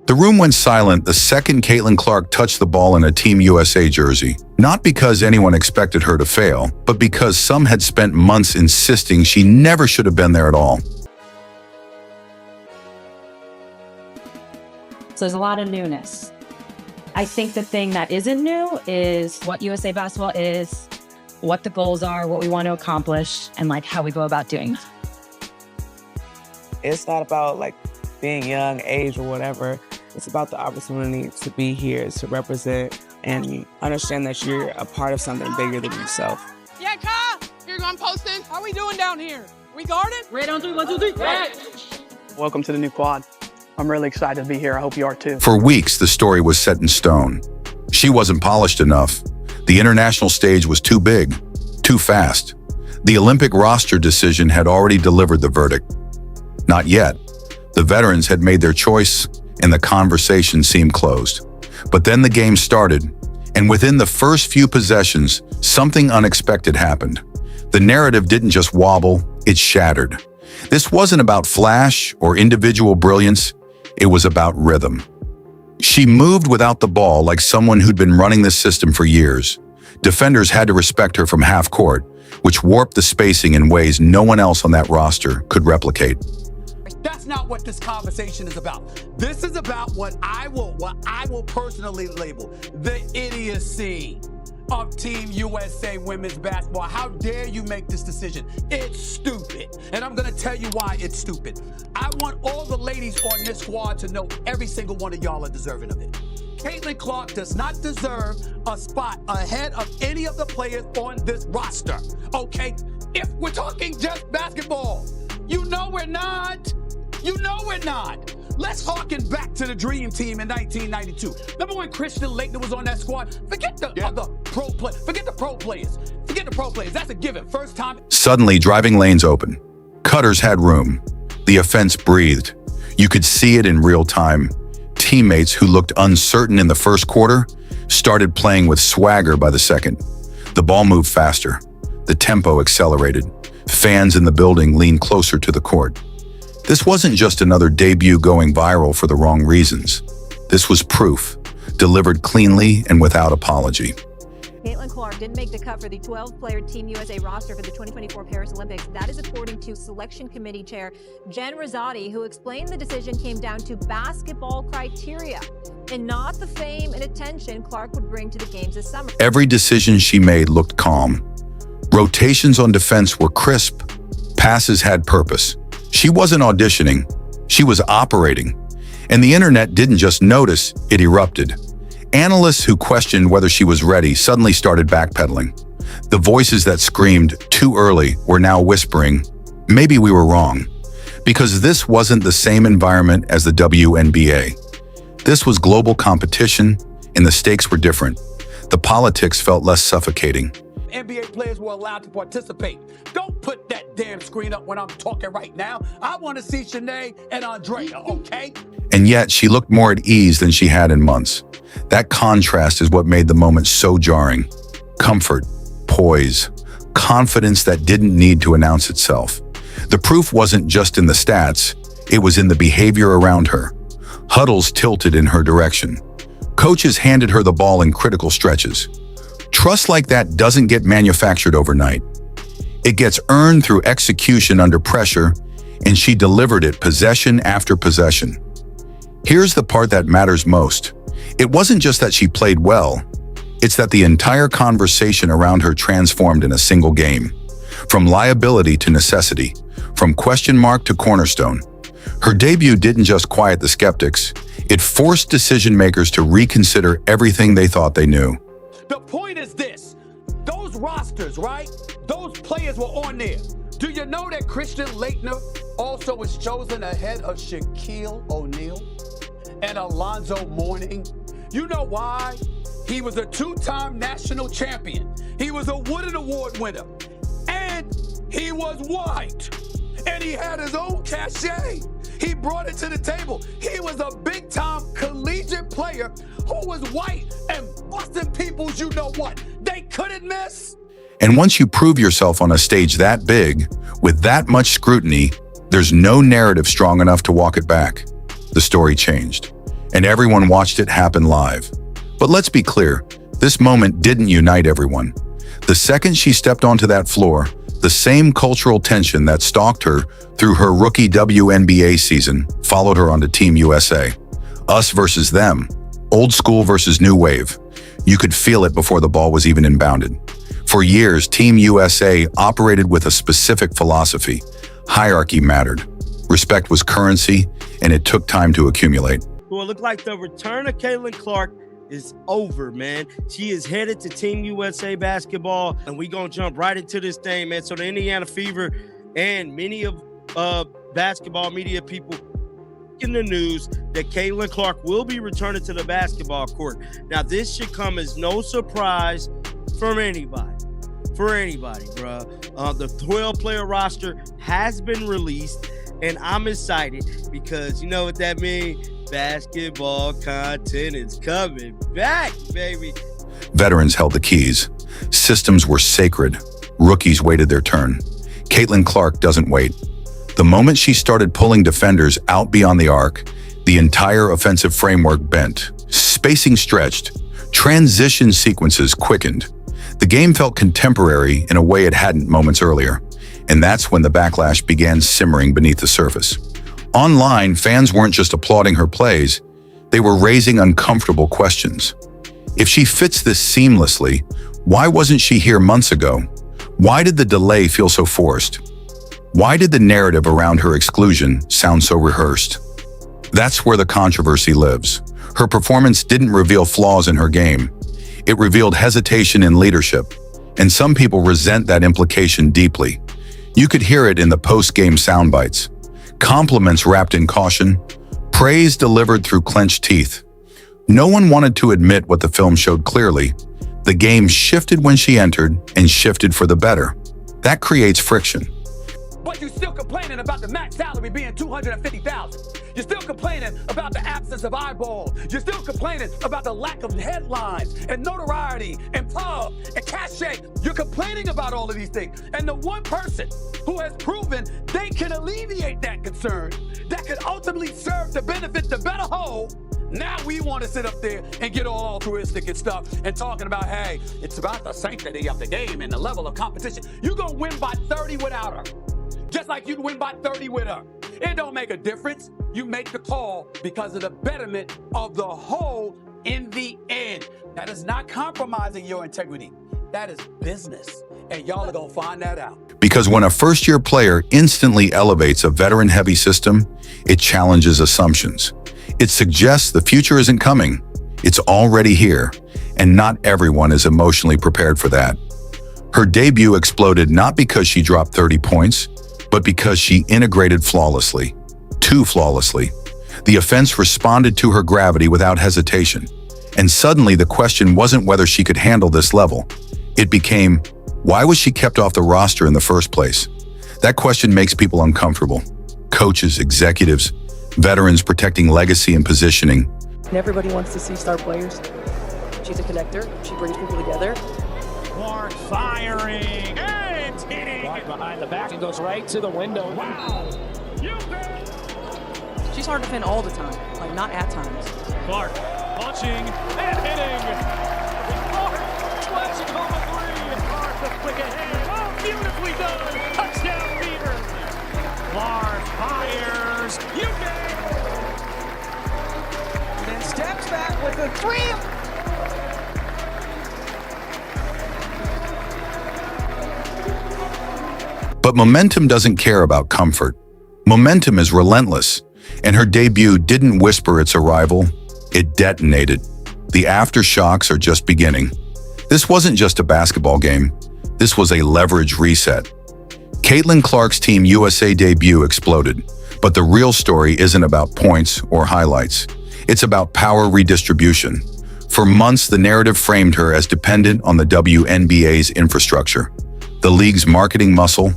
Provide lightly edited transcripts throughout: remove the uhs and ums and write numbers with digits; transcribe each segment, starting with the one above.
The room went silent the second Caitlin Clark touched the ball in a Team USA jersey. Not because anyone expected her to fail, but because some had spent months insisting she never should have been there at all. So there's a lot of newness. I think the thing that isn't new is what USA basketball is, what the goals are, what we want to accomplish, and like how we go about doing it. It's not about like being young, age, or whatever. It's about the opportunity to be here, to represent, and understand that you're a part of something bigger than yourself. Yeah, Kyle! Here, I'm posting. How we doing down here? We guarded? Ready on 3, 1, 2, 3. Right. Welcome to the new quad. I'm really excited to be here. I hope you are too. For weeks, the story was set in stone. She wasn't polished enough. The international stage was too big, too fast. The Olympic roster decision had already delivered the verdict. Not yet. The veterans had made their choice, and the conversation seemed closed. But then the game started, and within the first few possessions, something unexpected happened. The narrative didn't just wobble, it shattered. This wasn't about flash or individual brilliance, it was about rhythm. She moved without the ball like someone who'd been running this system for years. Defenders had to respect her from half court, which warped the spacing in ways no one else on that roster could replicate. That's not what this conversation is about. This is about what I will personally label the idiocy of Team USA women's basketball. How dare you make this decision? It's stupid. And I'm going to tell you why it's stupid. I want all the ladies on this squad to know every single one of y'all are deserving of it. Caitlin Clark does not deserve a spot ahead of any of the players on this roster, okay? If we're talking just basketball, you know we're not. You know we're not. Let's harken back to the Dream Team in 1992. Remember when Christian Laettner was on that squad? Forget the other pro players. Forget the pro players. Forget the pro players. That's a given. First time. Suddenly, driving lanes open. Cutters had room. The offense breathed. You could see it in real time. Teammates who looked uncertain in the first quarter started playing with swagger by the second. The ball moved faster. The tempo accelerated. Fans in the building leaned closer to the court. This wasn't just another debut going viral for the wrong reasons. This was proof, delivered cleanly and without apology. Caitlin Clark didn't make the cut for the 12-player Team USA roster for the 2024 Paris Olympics. That is according to Selection Committee Chair Jen Rosati, who explained the decision came down to basketball criteria and not the fame and attention Clark would bring to the games this summer. Every decision she made looked calm. Rotations on defense were crisp. Passes had purpose. She wasn't auditioning, she was operating. And the internet didn't just notice, it erupted. Analysts who questioned whether she was ready suddenly started backpedaling. The voices that screamed, "too early," were now whispering, "maybe we were wrong." Because this wasn't the same environment as the WNBA. This was global competition, and the stakes were different. The politics felt less suffocating. NBA players were allowed to participate. Don't put that damn screen up when I'm talking right now. I want to see Shanae and Andrea, okay? And yet, she looked more at ease than she had in months. That contrast is what made the moment so jarring. Comfort, poise, confidence that didn't need to announce itself. The proof wasn't just in the stats, it was in the behavior around her. Huddles tilted in her direction. Coaches handed her the ball in critical stretches. Trust like that doesn't get manufactured overnight. It gets earned through execution under pressure, and she delivered it possession after possession. Here's the part that matters most. It wasn't just that she played well, it's that the entire conversation around her transformed in a single game. From liability to necessity, from question mark to cornerstone. Her debut didn't just quiet the skeptics, it forced decision makers to reconsider everything they thought they knew. The point is this, those rosters, right? Those players were on there. Do you know that Christian Laettner also was chosen ahead of Shaquille O'Neal and Alonzo Mourning? You know why? He was a two-time national champion. He was a Wooden Award winner. And he was white. And he had his own cachet. He brought it to the table. He was a big-time collegiate player who was white and busting people's you-know-what. They couldn't miss. And once you prove yourself on a stage that big, with that much scrutiny, there's no narrative strong enough to walk it back. The story changed. and everyone watched it happen live. But let's be clear, this moment didn't unite everyone. The second she stepped onto that floor, the same cultural tension that stalked her through her rookie WNBA season followed her onto Team USA. Us versus them, old school versus new wave. You could feel it before the ball was even inbounded. For years, Team USA operated with a specific philosophy. Hierarchy mattered. Respect was currency, and it took time to accumulate. Well, it looked like the return of Caitlin Clark is over, man. She is headed to Team USA basketball, and we gonna jump right into this thing, man. So the Indiana Fever and many of basketball media people in the news that Caitlin Clark will be returning to the basketball court. Now, this should come as no surprise from anybody. For anybody, bro. The 12-player roster has been released, and I'm excited because you know what that means? Basketball content is coming back, baby. Veterans held the keys. Systems were sacred. Rookies waited their turn. Caitlin Clark doesn't wait. The moment she started pulling defenders out beyond the arc, the entire offensive framework bent. Spacing stretched. Transition sequences quickened. The game felt contemporary in a way it hadn't moments earlier. And that's when the backlash began simmering beneath the surface. Online, fans weren't just applauding her plays, they were raising uncomfortable questions. If she fits this seamlessly, why wasn't she here months ago? Why did the delay feel so forced? Why did the narrative around her exclusion sound so rehearsed? That's where the controversy lives. Her performance didn't reveal flaws in her game. It revealed hesitation in leadership, and some people resent that implication deeply. You could hear it in the post-game soundbites. Compliments wrapped in caution, praise delivered through clenched teeth. No one wanted to admit what the film showed clearly. The game shifted when she entered and shifted for the better. That creates friction. But you're still complaining about the max salary being $250,000. You're still complaining about the absence of eyeballs. You're still complaining about the lack of headlines and notoriety and pub and cachet. You're complaining about all of these things. And the one person who has proven they can alleviate that concern, that could ultimately serve to benefit the better whole, now we want to sit up there and get all altruistic and stuff and talking about, hey, it's about the sanctity of the game and the level of competition. You're going to win by 30 without her. Just like you'd win by 30 with her. It don't make a difference. You make the call because of the betterment of the whole in the end. That is not compromising your integrity. That is business. And y'all are going to find that out. Because when a first-year player instantly elevates a veteran-heavy system, it challenges assumptions. It suggests the future isn't coming. It's already here. And not everyone is emotionally prepared for that. Her debut exploded not because she dropped 30 points, but because she integrated flawlessly, too flawlessly. The offense responded to her gravity without hesitation. And suddenly the question wasn't whether she could handle this level. It became, why was she kept off the roster in the first place? That question makes people uncomfortable. Coaches, executives, veterans protecting legacy and positioning. Everybody wants to see star players. She's a connector. She brings people together. Clark firing and hitting. Clark behind the back and goes right to the window. Wow. She's hard to defend all the time, like not at times. Clark punching and hitting. Clark flashing home a three. Clark the quick ahead. Oh, beautifully done. Touchdown Fever. Clark fires. And then steps back with a three. But momentum doesn't care about comfort. Momentum is relentless, and her debut didn't whisper its arrival, it detonated. The aftershocks are just beginning. This wasn't just a basketball game, this was a leverage reset. Caitlin Clark's Team USA debut exploded, but the real story isn't about points or highlights. It's about power redistribution. For months, the narrative framed her as dependent on the WNBA's infrastructure, the league's marketing muscle,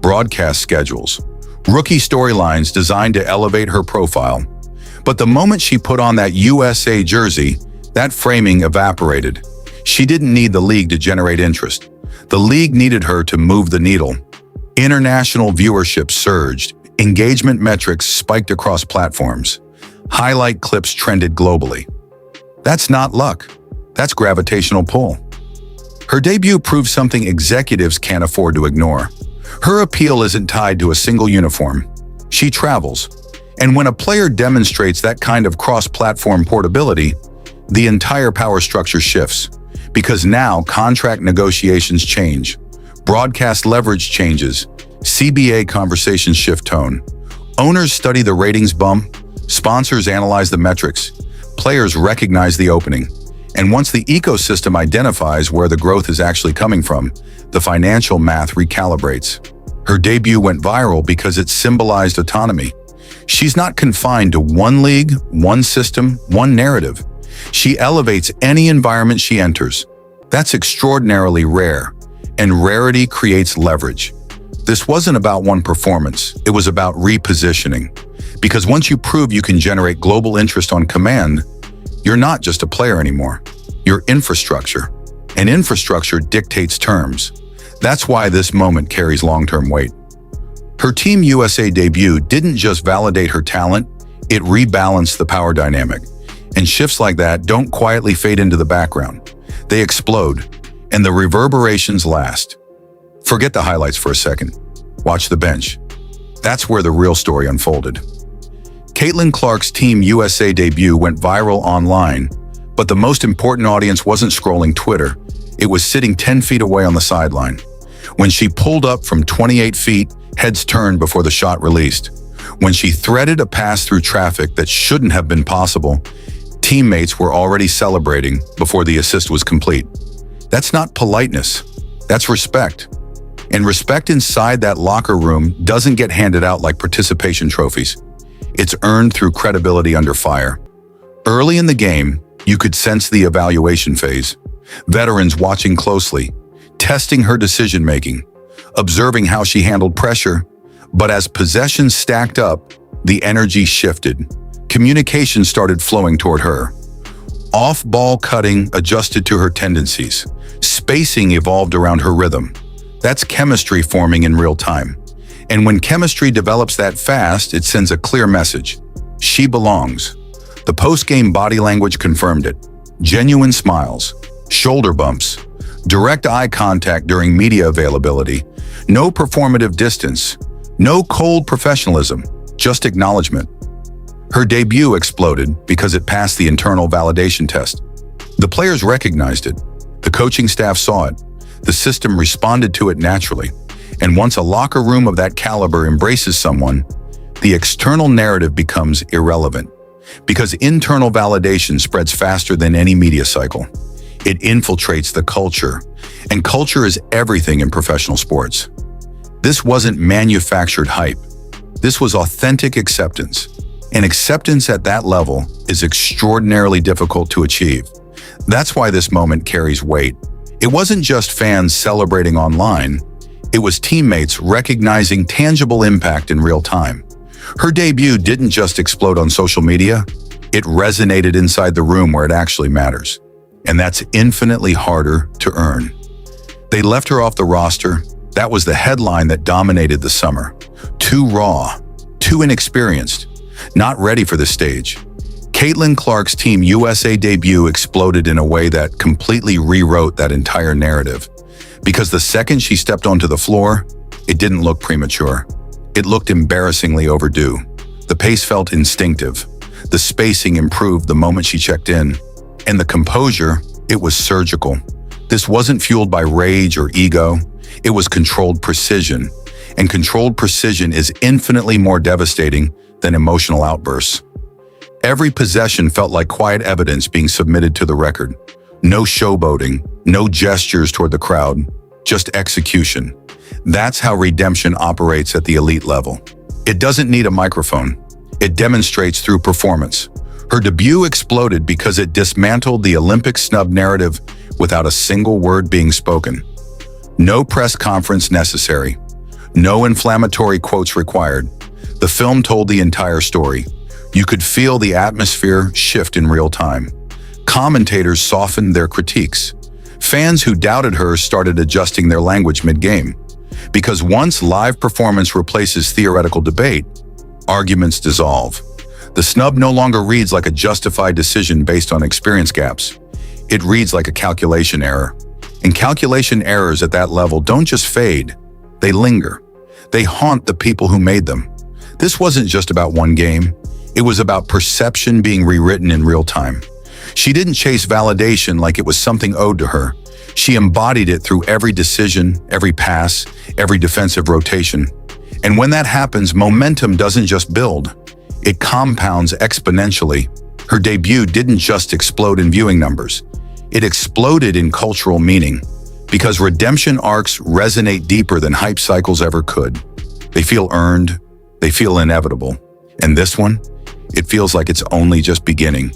broadcast schedules, rookie storylines designed to elevate her profile. But the moment she put on that USA jersey, that framing evaporated. She didn't need the league to generate interest. The league needed her to move the needle. International viewership surged, engagement metrics spiked across platforms. Highlight clips trended globally. That's not luck. That's gravitational pull. Her debut proved something executives can't afford to ignore. Her appeal isn't tied to a single uniform. She travels. And when a player demonstrates that kind of cross-platform portability, the entire power structure shifts. Because now contract negotiations change. Broadcast leverage changes. CBA conversations shift tone. Owners study the ratings bump. Sponsors analyze the metrics. Players recognize the opening. And once the ecosystem identifies where the growth is actually coming from, the financial math recalibrates. Her debut went viral because it symbolized autonomy. She's not confined to one league, one system, one narrative. She elevates any environment she enters. That's extraordinarily rare, and rarity creates leverage. This wasn't about one performance, it was about repositioning. Because once you prove you can generate global interest on command, you're not just a player anymore. You're infrastructure. And infrastructure dictates terms. That's why this moment carries long-term weight. Her Team USA debut didn't just validate her talent, it rebalanced the power dynamic. And shifts like that don't quietly fade into the background. They explode, and the reverberations last. Forget the highlights for a second. Watch the bench. That's where the real story unfolded. Caitlin Clark's Team USA debut went viral online, but the most important audience wasn't scrolling Twitter. It was sitting 10 feet away on the sideline. When she pulled up from 28 feet, heads turned before the shot released. When she threaded a pass through traffic that shouldn't have been possible, teammates were already celebrating before the assist was complete. That's not politeness, that's respect. And respect inside that locker room doesn't get handed out like participation trophies. It's earned through credibility under fire. Early in the game, you could sense the evaluation phase. Veterans watching closely, testing her decision-making, observing how she handled pressure. But as possessions stacked up, the energy shifted. Communication started flowing toward her. Off-ball cutting adjusted to her tendencies. Spacing evolved around her rhythm. That's chemistry forming in real time. And when chemistry develops that fast, it sends a clear message. She belongs. The post-game body language confirmed it. Genuine smiles, shoulder bumps, direct eye contact during media availability, no performative distance, no cold professionalism, just acknowledgement. Her debut exploded because it passed the internal validation test. The players recognized it. The coaching staff saw it. The system responded to it naturally. And once a locker room of that caliber embraces someone, the external narrative becomes irrelevant. Because internal validation spreads faster than any media cycle. It infiltrates the culture. And culture is everything in professional sports. This wasn't manufactured hype. This was authentic acceptance. And acceptance at that level is extraordinarily difficult to achieve. That's why this moment carries weight. It wasn't just fans celebrating online. It was teammates recognizing tangible impact in real time. Her debut didn't just explode on social media. It resonated inside the room where it actually matters. And that's infinitely harder to earn. They left her off the roster. That was the headline that dominated the summer. Too raw, too inexperienced, not ready for the stage. Caitlin Clark's Team USA debut exploded in a way that completely rewrote that entire narrative. Because the second she stepped onto the floor, it didn't look premature. It looked embarrassingly overdue. The pace felt instinctive. The spacing improved the moment she checked in. And the composure, it was surgical. This wasn't fueled by rage or ego. It was controlled precision. And controlled precision is infinitely more devastating than emotional outbursts. Every possession felt like quiet evidence being submitted to the record. No showboating, no gestures toward the crowd, just execution. That's how redemption operates at the elite level. It doesn't need a microphone. It demonstrates through performance. Her debut exploded because it dismantled the Olympic snub narrative without a single word being spoken. No press conference necessary. No inflammatory quotes required. The film told the entire story. You could feel the atmosphere shift in real time. Commentators softened their critiques. Fans who doubted her started adjusting their language mid-game. Because once live performance replaces theoretical debate, arguments dissolve. The snub no longer reads like a justified decision based on experience gaps. It reads like a calculation error. And calculation errors at that level don't just fade, they linger. They haunt the people who made them. This wasn't just about one game. It was about perception being rewritten in real time. She didn't chase validation like it was something owed to her. She embodied it through every decision, every pass, every defensive rotation. And when that happens, momentum doesn't just build. It compounds exponentially. Her debut didn't just explode in viewing numbers. It exploded in cultural meaning, because redemption arcs resonate deeper than hype cycles ever could. They feel earned, they feel inevitable. And this one, it feels like it's only just beginning.